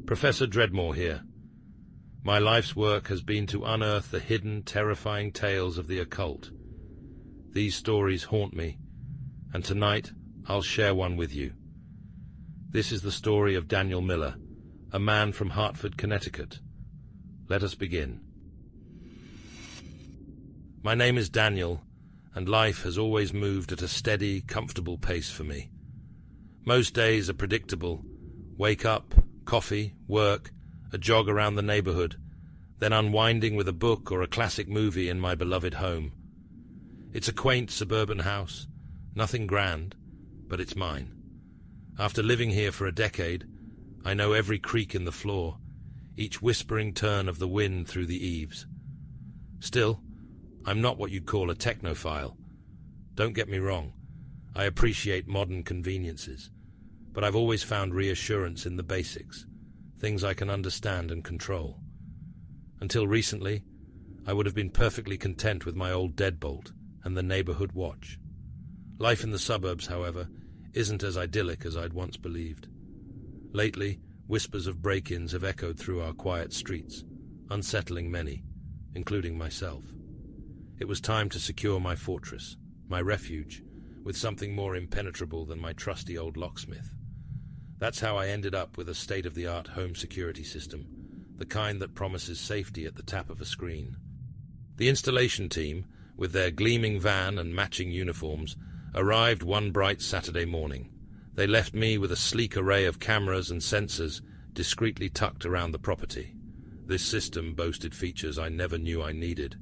Professor Dreadmore here. My life's work has been to unearth the hidden, terrifying tales of the occult. These stories haunt me, and tonight I'll share one with you. This is the story of Daniel Miller, a man from Hartford, Connecticut. Let us begin. My name is Daniel, and life has always moved at a steady, comfortable pace for me. Most days are predictable. Wake up, coffee, work, a jog around the neighborhood, then unwinding with a book or a classic movie in my beloved home. It's a quaint suburban house, nothing grand, but it's mine. After living here for a decade, I know every creak in the floor, each whispering turn of the wind through the eaves. Still, I'm not what you'd call a technophile. Don't get me wrong, I appreciate modern conveniences, but I've always found reassurance in the basics, things I can understand and control. Until recently, I would have been perfectly content with my old deadbolt and the neighborhood watch. Life in the suburbs, however, isn't as idyllic as I'd once believed. Lately, whispers of break-ins have echoed through our quiet streets, unsettling many, including myself. It was time to secure my fortress, my refuge, with something more impenetrable than my trusty old locksmith. That's how I ended up with a state-of-the-art home security system, the kind that promises safety at the tap of a screen. The installation team, with their gleaming van and matching uniforms, arrived one bright Saturday morning. They left me with a sleek array of cameras and sensors discreetly tucked around the property. This system boasted features I never knew I needed: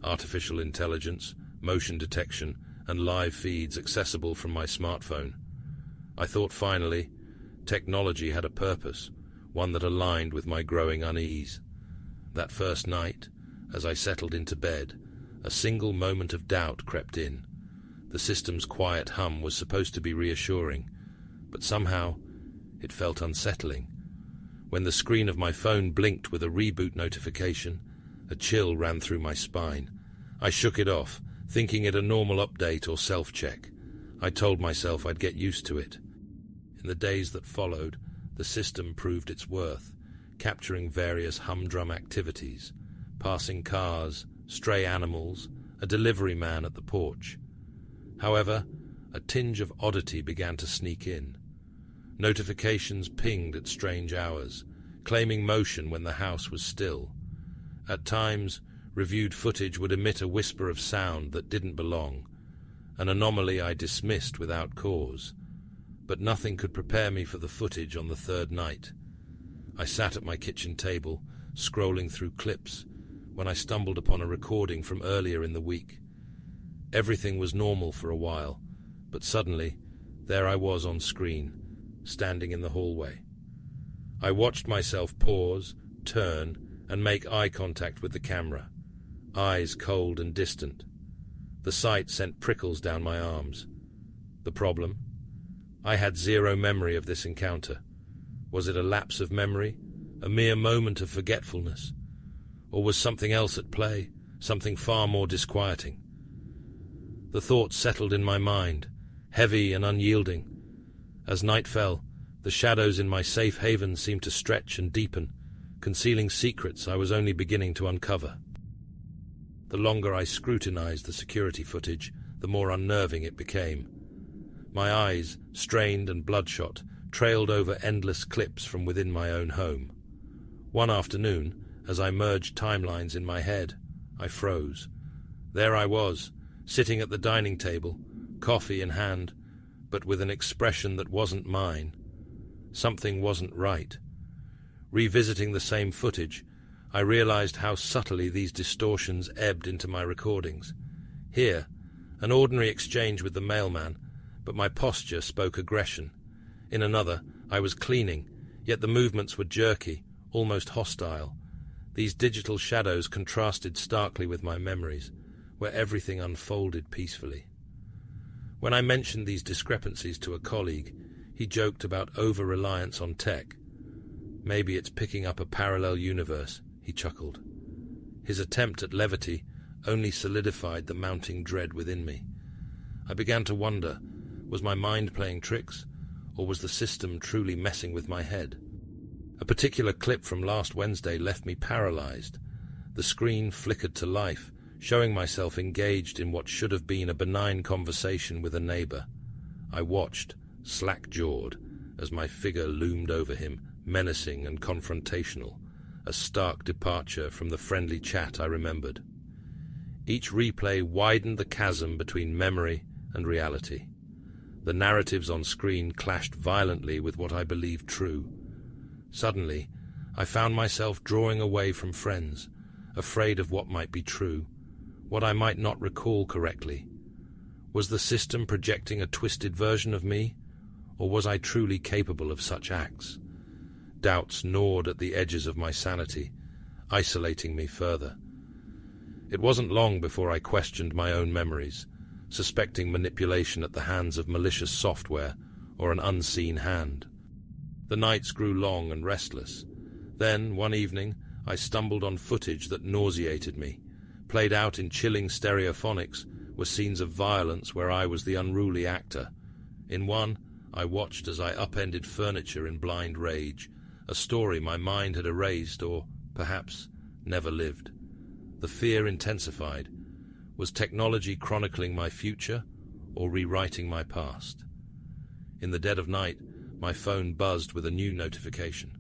artificial intelligence, motion detection, and live feeds accessible from my smartphone. I thought finally, technology had a purpose, one that aligned with my growing unease. That first night, as I settled into bed, a single moment of doubt crept in. The system's quiet hum was supposed to be reassuring, but somehow it felt unsettling. When the screen of my phone blinked with a reboot notification, a chill ran through my spine. I shook it off, thinking it a normal update or self-check. I told myself I'd get used to it. In the days that followed, the system proved its worth, capturing various humdrum activities: passing cars, stray animals, a delivery man at the porch. However, a tinge of oddity began to sneak in. Notifications pinged at strange hours, claiming motion when the house was still. At times, reviewed footage would emit a whisper of sound that didn't belong, an anomaly I dismissed without cause. But nothing could prepare me for the footage on the third night. I sat at my kitchen table, scrolling through clips, when I stumbled upon a recording from earlier in the week. Everything was normal for a while, but suddenly, there I was on screen, standing in the hallway. I watched myself pause, turn, and make eye contact with the camera, eyes cold and distant. The sight sent prickles down my arms. The problem? I had zero memory of this encounter. Was it a lapse of memory, a mere moment of forgetfulness? Or was something else at play, something far more disquieting? The thoughts settled in my mind, heavy and unyielding. As night fell, the shadows in my safe haven seemed to stretch and deepen, concealing secrets I was only beginning to uncover. The longer I scrutinized the security footage, the more unnerving it became. My eyes, strained and bloodshot, trailed over endless clips from within my own home. One afternoon, as I merged timelines in my head, I froze. There I was, sitting at the dining table, coffee in hand, but with an expression that wasn't mine. Something wasn't right. Revisiting the same footage, I realized how subtly these distortions ebbed into my recordings. Here, an ordinary exchange with the mailman, but my posture spoke aggression. In another, I was cleaning, yet the movements were jerky, almost hostile. These digital shadows contrasted starkly with my memories, where everything unfolded peacefully. When I mentioned these discrepancies to a colleague, he joked about over-reliance on tech. Maybe it's picking up a parallel universe, he chuckled. His attempt at levity only solidified the mounting dread within me. I began to wonder, was my mind playing tricks, or was the system truly messing with my head? A particular clip from last Wednesday left me paralyzed. The screen flickered to life, showing myself engaged in what should have been a benign conversation with a neighbor. I watched, slack-jawed, as my figure loomed over him, menacing and confrontational, a stark departure from the friendly chat I remembered. Each replay widened the chasm between memory and reality. The narratives on screen clashed violently with what I believed true. Suddenly, I found myself drawing away from friends, afraid of what might be true, what I might not recall correctly. Was the system projecting a twisted version of me, or was I truly capable of such acts? Doubts gnawed at the edges of my sanity, isolating me further. It wasn't long before I questioned my own memories, suspecting manipulation at the hands of malicious software or an unseen hand. The nights grew long and restless. Then, one evening, I stumbled on footage that nauseated me. Played out in chilling stereophonics were scenes of violence where I was the unruly actor. In one, I watched as I upended furniture in blind rage, a story my mind had erased or, perhaps, never lived. The fear intensified. Was technology chronicling my future or rewriting my past? In the dead of night, my phone buzzed with a new notification.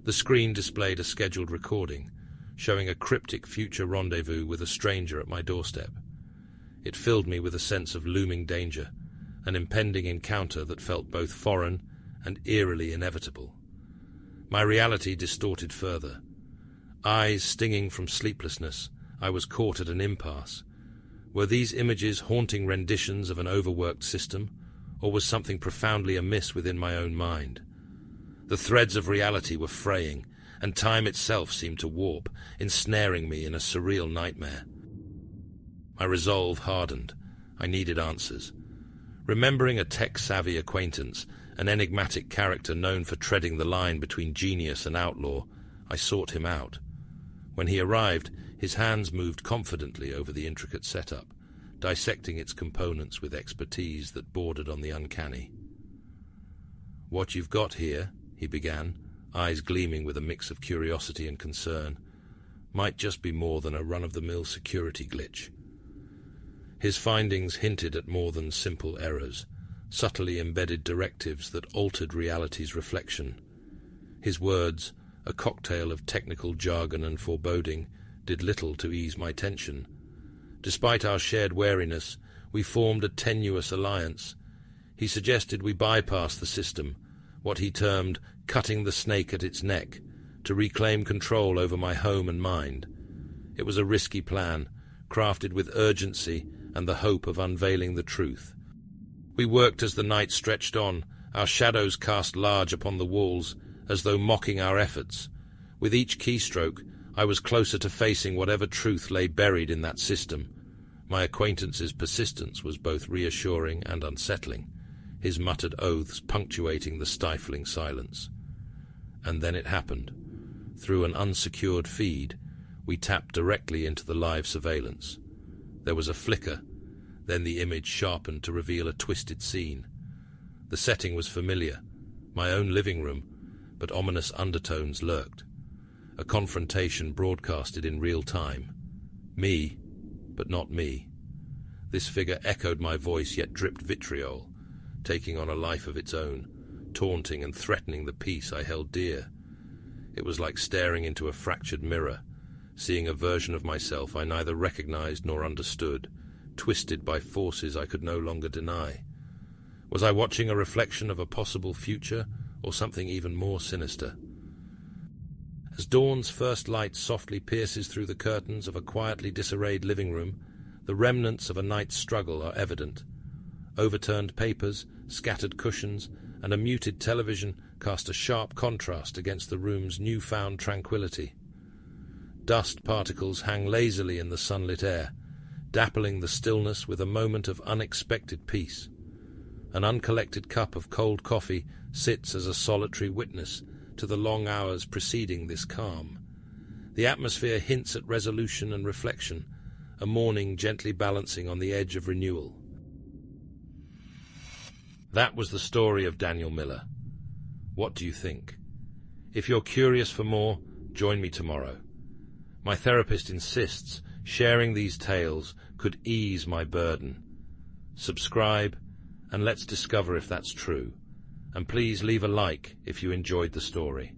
The screen displayed a scheduled recording, showing a cryptic future rendezvous with a stranger at my doorstep. It filled me with a sense of looming danger, an impending encounter that felt both foreign and eerily inevitable. My reality distorted further. Eyes stinging from sleeplessness, I was caught at an impasse. Were these images haunting renditions of an overworked system, or was something profoundly amiss within my own mind? The threads of reality were fraying, and time itself seemed to warp, ensnaring me in a surreal nightmare. My resolve hardened. I needed answers. Remembering a tech-savvy acquaintance, an enigmatic character known for treading the line between genius and outlaw, I sought him out. When he arrived, his hands moved confidently over the intricate setup, dissecting its components with expertise that bordered on the uncanny. "What you've got here," he began, eyes gleaming with a mix of curiosity and concern, "might just be more than a run-of-the-mill security glitch." His findings hinted at more than simple errors, subtly embedded directives that altered reality's reflection. His words, a cocktail of technical jargon and foreboding, did little to ease my tension. Despite our shared wariness, we formed a tenuous alliance. He suggested we bypass the system, what he termed cutting the snake at its neck, to reclaim control over my home and mind. It was a risky plan, crafted with urgency and the hope of unveiling the truth. We worked as the night stretched on, our shadows cast large upon the walls, as though mocking our efforts. With each keystroke, I was closer to facing whatever truth lay buried in that system. My acquaintance's persistence was both reassuring and unsettling, his muttered oaths punctuating the stifling silence. And then it happened. Through an unsecured feed, we tapped directly into the live surveillance. There was a flicker, then the image sharpened to reveal a twisted scene. The setting was familiar, my own living room, but ominous undertones lurked. A confrontation broadcasted in real time. Me, but not me. This figure echoed my voice yet dripped vitriol, taking on a life of its own, taunting and threatening the peace I held dear. It was like staring into a fractured mirror, seeing a version of myself I neither recognized nor understood, twisted by forces I could no longer deny. Was I watching a reflection of a possible future, or something even more sinister? As dawn's first light softly pierces through the curtains of a quietly disarrayed living room, the remnants of a night's struggle are evident. Overturned papers, scattered cushions, and a muted television cast a sharp contrast against the room's newfound tranquility. Dust particles hang lazily in the sunlit air, dappling the stillness with a moment of unexpected peace. An uncollected cup of cold coffee sits as a solitary witness to the long hours preceding this calm. The atmosphere hints at resolution and reflection, a morning gently balancing on the edge of renewal. That was the story of Daniel Miller. What do you think? If you're curious for more, join me tomorrow. My therapist insists sharing these tales could ease my burden. Subscribe, and let's discover if that's true. And please leave a like if you enjoyed the story.